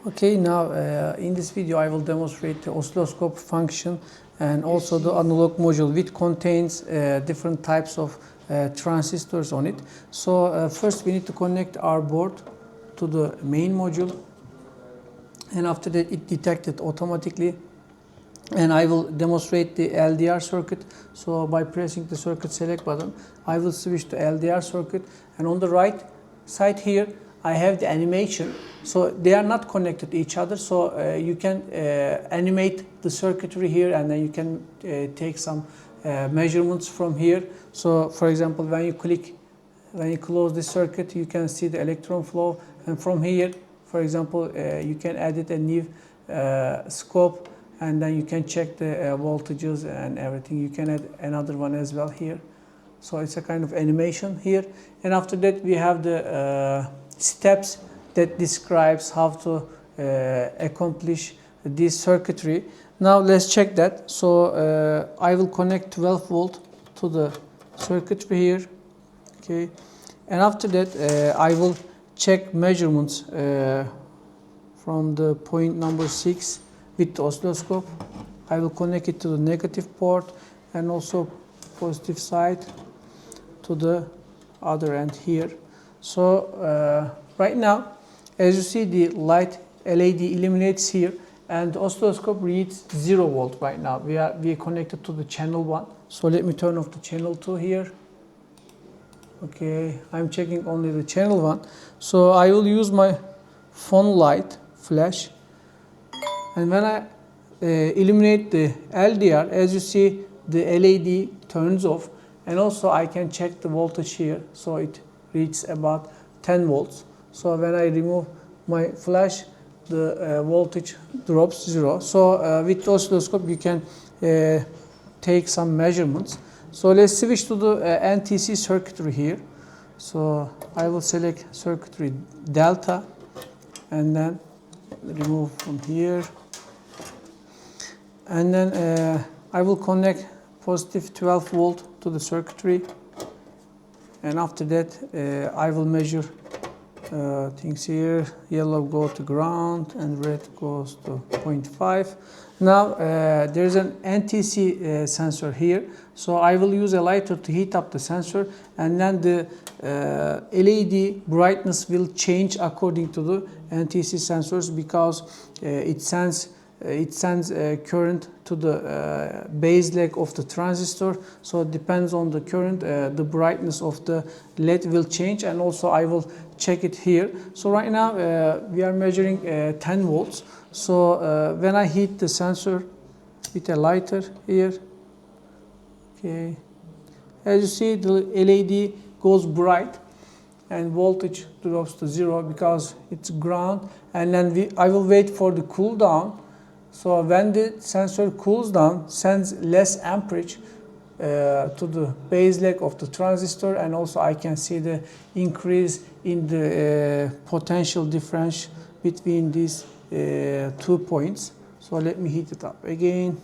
Okay, now in this video I will demonstrate the oscilloscope function and also the analog module, which contains different types of transistors on it. So first we need to connect our board to the main module, and after that it detected automatically, and I will demonstrate the LDR circuit. So by pressing the circuit select button, I will switch to LDR circuit, and on the right side here I have the animation. So they are not connected to each other, so you can animate the circuitry here, and then you can take some measurements from here. So for example, when you close the circuit, you can see the electron flow, and from here, for example, you can edit a new scope, and then you can check the voltages and everything. You can add another one as well here. So it's a kind of animation here, and after that we have the steps that describes how to accomplish this circuitry. Now let's check that. So I will connect 12 volt to the circuitry here, okay, and after that I will check measurements from the point number 6 with the oscilloscope. I will connect it to the negative port and also positive side to the other end here. So right now, as you see, the light LED illuminates here, and the oscilloscope reads 0 volt right now. We are connected to the channel 1. So let me turn off the channel 2 here. Okay, I'm checking only the channel 1. So I will use my phone light flash, and when I illuminate the LDR, as you see, the LED turns off, and also I can check the voltage here. So it reaches about 10 volts. So when I remove my flash, the voltage drops 0. So with the oscilloscope you can take some measurements. So let's switch to the NTC circuitry here. So I will select circuitry delta, and then remove from here, and then I will connect positive 12 volt to the circuitry, and after that I will measure things here. Yellow go to ground and red goes to 0.5. Now there's an NTC sensor here, so I will use a lighter to heat up the sensor, and then the LED brightness will change according to the NTC sensors, because it sends current to the base leg of the transistor. So it depends on the current, the brightness of the LED will change, and also I will check it here. So right now we are measuring 10 volts. So when I heat the sensor with a lighter here, okay, as you see, the LED goes bright and voltage drops to 0 because it's ground, and then I will wait for the cool down. So when the sensor cools down, sends less amperage to the base leg of the transistor, and also I can see the increase in the potential difference between these 2 points. So let me heat it up again.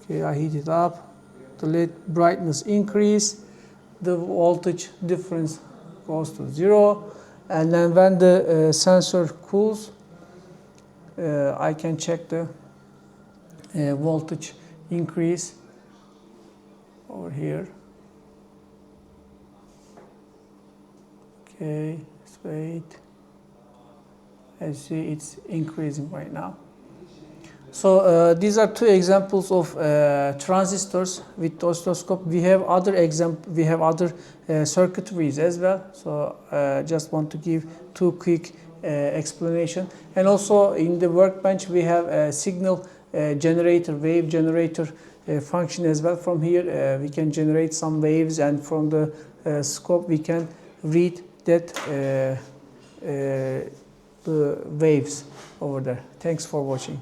Okay, I heat it up. The LED brightness increase, the voltage difference goes to 0, and then when the sensor cools, I can check the voltage increase over here. Okay, let's wait. As you see, it's increasing right now. So these are 2 examples of transistors with oscilloscope. We have other circuitries as well. So just want to give 2 quick explanation. And also in the Workbench we have a signal generator, wave generator function as well. From here we can generate some waves, and from the scope we can read that the waves over there. Thanks for watching.